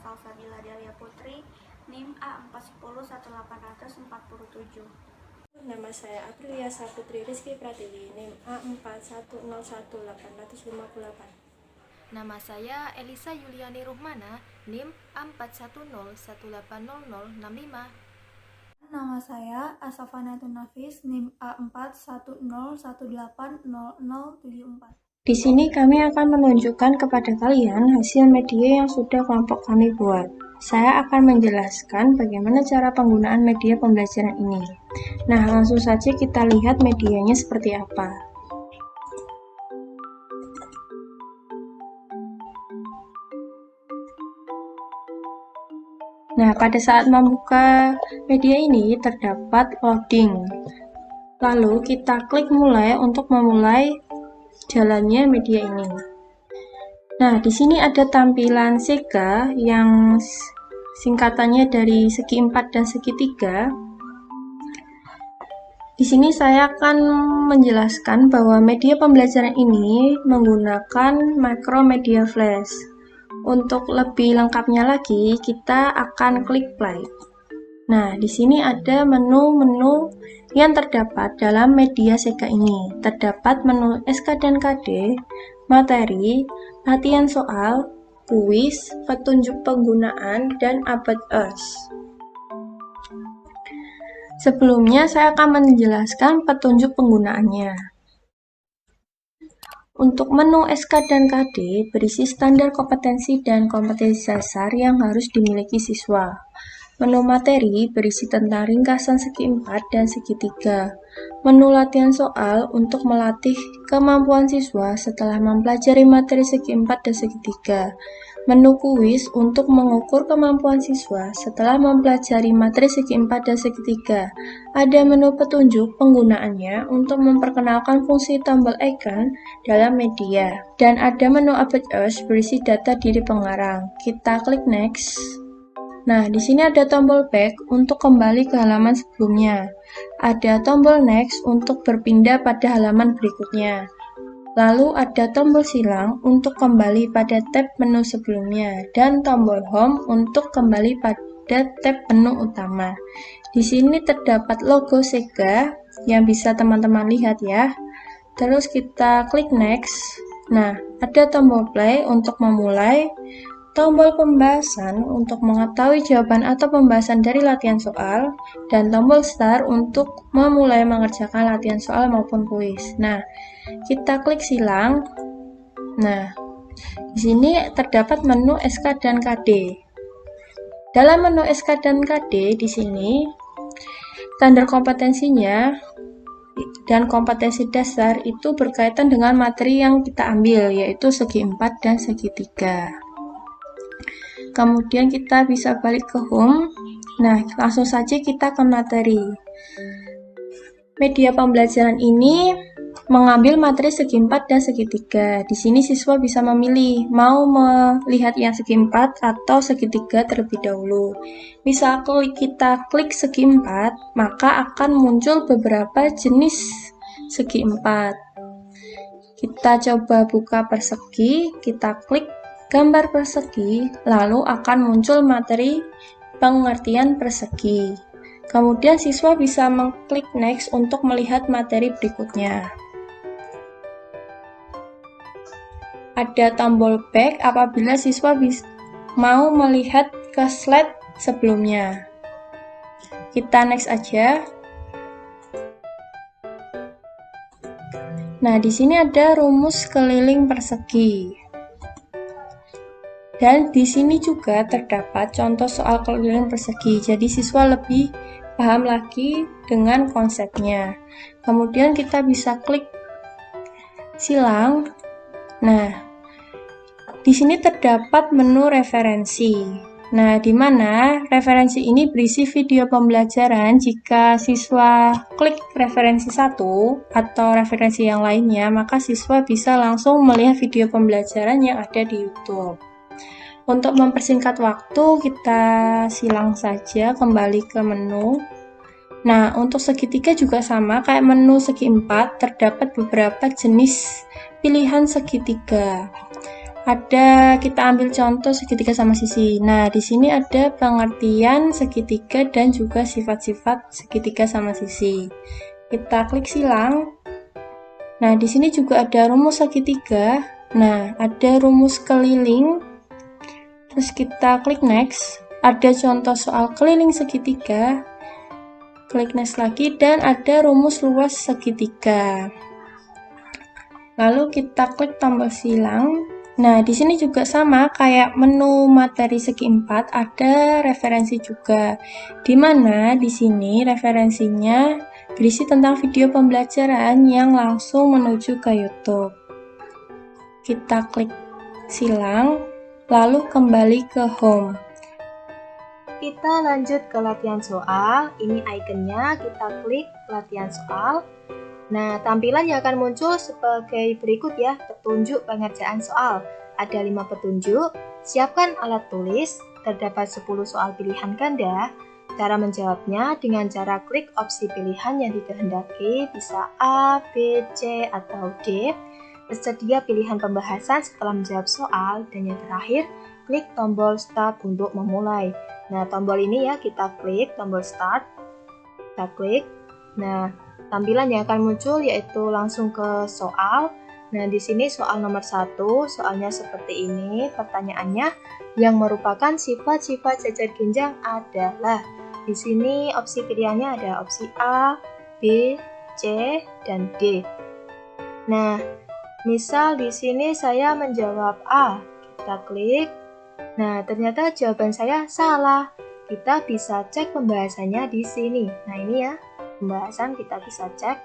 Salsabila Delia Putri, NIM A41011847. Nama saya Aprilia Saputri Rizky Pratiwi, NIM A41011858. Nama saya Elisa Yuliani Ruhmana, NIM A40180065. Nama saya Asafanatun Nafis, NIM A4101800074. Di sini kami akan menunjukkan kepada kalian hasil media yang sudah kelompok kami buat. Saya akan menjelaskan bagaimana cara penggunaan media pembelajaran ini. Nah, langsung saja kita lihat medianya seperti apa. Nah, pada saat membuka media ini terdapat loading. Lalu kita klik mulai untuk memulai jalannya media ini. Nah, di sini ada tampilan Sega yang singkatannya dari segi 4 dan segi 3. Di sini saya akan menjelaskan bahwa media pembelajaran ini menggunakan Macromedia Flash. Untuk lebih lengkapnya lagi, kita akan klik play. Nah, di sini ada menu-menu yang terdapat dalam media Sega ini. Terdapat menu SK dan KD, materi, latihan soal, kuis, petunjuk penggunaan, dan About Us. Sebelumnya, saya akan menjelaskan petunjuk penggunaannya. Untuk menu SK dan KD berisi standar kompetensi dan kompetensi dasar yang harus dimiliki siswa. Menu materi berisi tentang ringkasan segi 4 dan segi 3. Menu latihan soal untuk melatih kemampuan siswa setelah mempelajari materi segi 4 dan segi 3. Menu kuis untuk mengukur kemampuan siswa setelah mempelajari materi segi 4 dan segi 3. Ada menu petunjuk penggunaannya untuk memperkenalkan fungsi tombol icon dalam media. Dan ada menu About Us berisi data diri pengarang. Kita klik next. Nah, di sini ada tombol back untuk kembali ke halaman sebelumnya. Ada tombol next untuk berpindah pada halaman berikutnya. Lalu ada tombol silang untuk kembali pada tab menu sebelumnya dan tombol home untuk kembali pada tab menu utama. Di sini terdapat logo Sega yang bisa teman-teman lihat ya. Terus kita klik next. Nah, ada tombol play untuk memulai, tombol pembahasan untuk mengetahui jawaban atau pembahasan dari latihan soal, dan tombol start untuk memulai mengerjakan latihan soal maupun kuis. Nah, kita klik silang. Nah, di sini terdapat menu SK dan KD. Dalam menu SK dan KD di sini standar kompetensinya dan kompetensi dasar itu berkaitan dengan materi yang kita ambil, yaitu segi 4 dan segi 3. Kemudian kita bisa balik ke home. Nah, langsung saja kita ke materi. Media pembelajaran ini mengambil materi segi 4 dan segi 3. Di sini siswa bisa memilih mau melihat yang segi 4 atau segi 3 terlebih dahulu. Misal kita klik segi 4, maka akan muncul beberapa jenis segi 4. Kita coba buka persegi, kita klik gambar persegi, lalu akan muncul materi pengertian persegi. Kemudian siswa bisa mengklik next untuk melihat materi berikutnya. Ada tombol back apabila siswa mau melihat ke slide sebelumnya. Kita next aja. Nah, di sini ada rumus keliling persegi. Dan di sini juga terdapat contoh soal keliling persegi, jadi siswa lebih paham lagi dengan konsepnya. Kemudian kita bisa klik silang. Nah, di sini terdapat menu referensi. Nah, di mana referensi ini berisi video pembelajaran. Jika siswa klik referensi 1 atau referensi yang lainnya, maka siswa bisa langsung melihat video pembelajaran yang ada di YouTube. Untuk mempersingkat waktu, kita silang saja kembali ke menu. Nah, untuk segitiga juga sama, kayak menu segi 4, terdapat beberapa jenis pilihan segitiga. kita ambil contoh segitiga sama sisi. Nah, di sini ada pengertian segitiga dan juga sifat-sifat segitiga sama sisi. Kita klik silang. Nah, di sini juga ada rumus segitiga. Nah, ada rumus keliling. Terus kita klik next. Ada contoh soal keliling segitiga. Klik next lagi dan ada rumus luas segitiga. Lalu kita klik tombol silang. Nah, di sini juga sama kayak menu materi segi 4, ada referensi juga. Di mana di sini referensinya berisi tentang video pembelajaran yang langsung menuju ke YouTube. Kita klik silang, lalu kembali ke home. Kita lanjut ke latihan soal. Ini ikonnya, kita klik latihan soal. Nah, tampilan yang akan muncul sebagai berikut ya, petunjuk pengerjaan soal. Ada 5 petunjuk, siapkan alat tulis, terdapat 10 soal pilihan ganda. Cara menjawabnya dengan cara klik opsi pilihan yang dikehendaki, bisa A, B, C, atau D. Tersedia pilihan pembahasan setelah menjawab soal, dan yang terakhir, klik tombol start untuk memulai. Nah, tombol ini ya, kita klik tombol start, kita klik. Nah, tampilan yang akan muncul yaitu langsung ke soal. Nah, di sini soal nomor 1, soalnya seperti ini. Pertanyaannya, yang merupakan sifat-sifat jajar genjang adalah. Di sini opsi pilihannya ada opsi A, B, C, dan D. Nah, misal di sini saya menjawab A. Kita klik. Nah, ternyata jawaban saya salah. Kita bisa cek pembahasannya di sini. Nah, ini ya. Pembahasan kita bisa cek.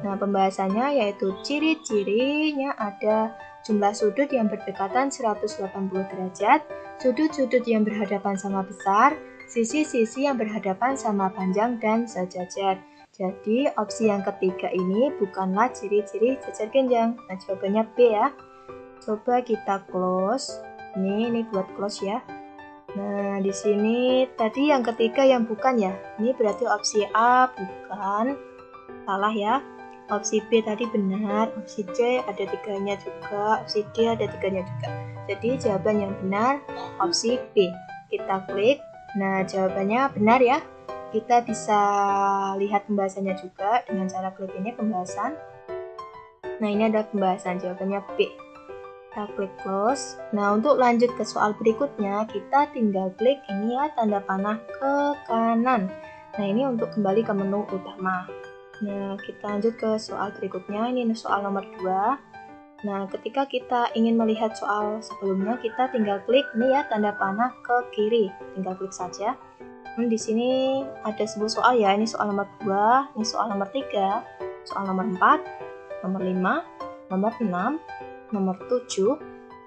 Nah, pembahasannya yaitu ciri-cirinya ada jumlah sudut yang berdekatan 180 derajat, sudut-sudut yang berhadapan sama besar, sisi-sisi yang berhadapan sama panjang dan sejajar. Jadi, opsi yang ketiga ini bukanlah ciri-ciri jajar genjang. Nah, jawabannya B ya. Coba kita close. Ini buat close ya. Nah, di sini tadi yang ketiga yang bukan ya. Ini berarti opsi A bukan. Salah ya. Opsi B tadi benar. Opsi C ada 3-nya juga. Opsi D ada 3-nya juga. Jadi jawaban yang benar opsi B. Kita klik. Nah, jawabannya benar ya. Kita bisa lihat pembahasannya juga dengan cara klik ini pembahasan. Nah, ini ada pembahasan, jawabannya B. Kita klik close. Nah, untuk lanjut ke soal berikutnya, kita tinggal klik ini ya, tanda panah ke kanan. Nah, ini untuk kembali ke menu utama. Nah, kita lanjut ke soal berikutnya. Ini soal nomor 2. Nah, ketika kita ingin melihat soal sebelumnya, kita tinggal klik ini ya, tanda panah ke kiri. Tinggal klik saja. Di sini ada sebuah soal ya. Ini soal nomor 2, ini soal nomor 3, soal nomor 4, nomor 5, nomor 6, nomor 7,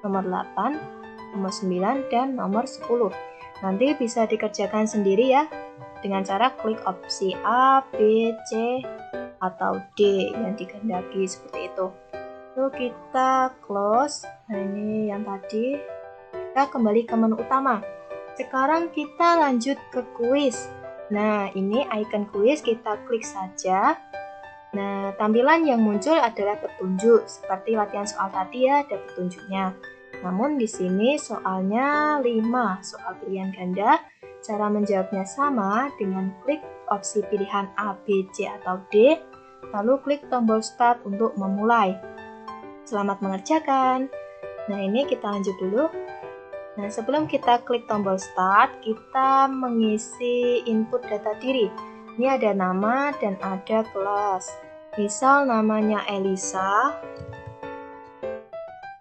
nomor 8, nomor 9, dan nomor 10. Nanti bisa dikerjakan sendiri ya, dengan cara klik opsi A, B, C, atau D yang dikehendaki seperti itu. Lalu kita close. Nah, ini yang tadi. Kita kembali ke menu utama. Sekarang kita lanjut ke kuis. Nah, ini icon kuis, kita klik saja. Nah, tampilan yang muncul adalah petunjuk. Seperti latihan soal tadi ya, ada petunjuknya. Namun di sini soalnya 5 soal pilihan ganda. Cara menjawabnya sama dengan klik opsi pilihan A, B, C, atau D. Lalu klik tombol start untuk memulai. Selamat mengerjakan. Nah, ini kita lanjut dulu. Nah, sebelum kita klik tombol start, kita mengisi input data diri. Ini ada nama dan ada kelas. Misal namanya Elisa.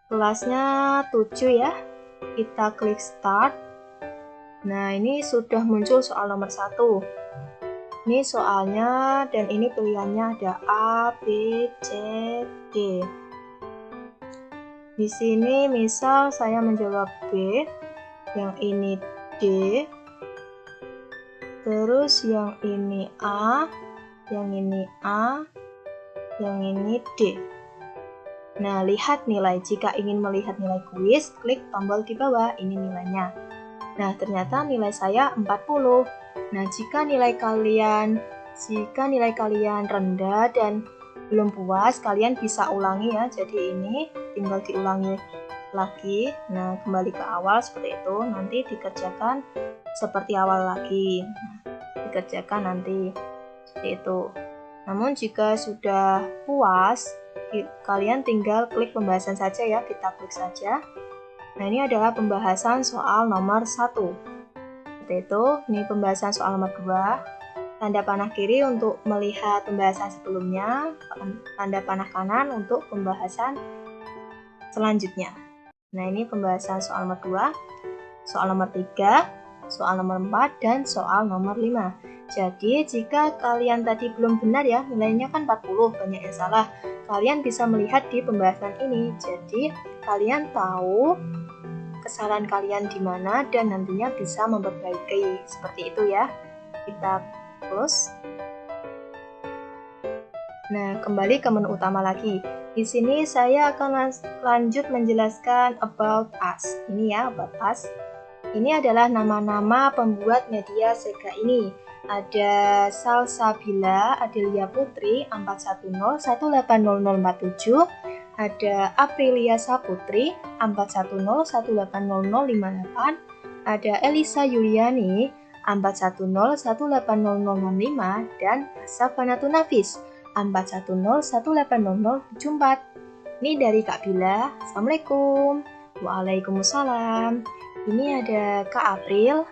Kelasnya 7 ya. Kita klik start. Nah, ini sudah muncul soal nomor 1. Ini soalnya dan ini pilihannya ada A, B, C, D. Di sini misal saya menjawab B, yang ini D, terus yang ini A, yang ini A, yang ini D. Nah, lihat nilai. Jika ingin melihat nilai kuis, klik tombol di bawah, ini nilainya. Nah, ternyata nilai saya 40. Nah, jika nilai kalian rendah dan belum puas, kalian bisa ulangi ya. Jadi ini tinggal diulangi lagi. Nah, kembali ke awal seperti itu, nanti dikerjakan seperti awal lagi. Dikerjakan nanti seperti itu. Namun jika sudah puas, kalian tinggal klik pembahasan saja ya, kita klik saja. Nah, ini adalah pembahasan soal nomor 1. Seperti itu, ini pembahasan soal nomor 2. Tanda panah kiri untuk melihat pembahasan sebelumnya, tanda panah kanan untuk pembahasan selanjutnya. Nah, ini pembahasan soal nomor 2, soal nomor 3, soal nomor 4, dan soal nomor 5. Jadi, jika kalian tadi belum benar ya, nilainya kan 40, banyak yang salah. Kalian bisa melihat di pembahasan ini. Jadi, kalian tahu kesalahan kalian di mana dan nantinya bisa memperbaiki. Seperti itu ya. Kita close. Nah, kembali ke menu utama lagi. Di sini saya akan lanjut menjelaskan about us. Ini ya, about us. Ini adalah nama-nama pembuat media Sega ini. Ada Salsabila Adelia Putri 410180047, ada Aprilia Saputri 410180058, ada Elisa Yuliani 410180065, dan Assafanatun Nafis 410180074. Ini dari Kak Bila. Assalamualaikum. Waalaikumsalam. Ini ada Kak April.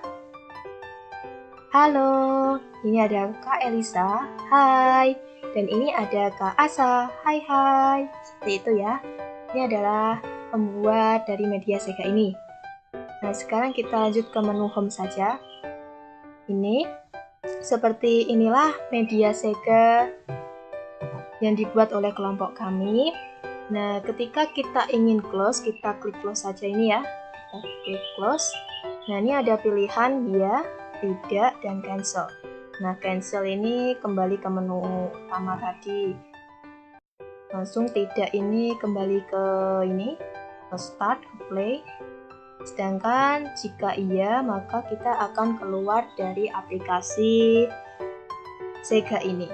Halo. Ini ada Kak Elisa. Hai. Dan ini ada Kak Asa. Hai hai. Seperti itu ya. Ini adalah pembuat dari media Sega ini. Nah, sekarang kita lanjut ke menu home saja. Ini seperti inilah media Sega yang dibuat oleh kelompok kami. Nah, ketika kita ingin close, kita klik close saja ini ya. Kita klik close. Nah, ini ada pilihan ya, tidak, dan cancel. Nah, cancel ini kembali ke menu utama tadi. Langsung tidak ini kembali ke ini, ke start, ke play. Sedangkan jika iya, maka kita akan keluar dari aplikasi Sega ini.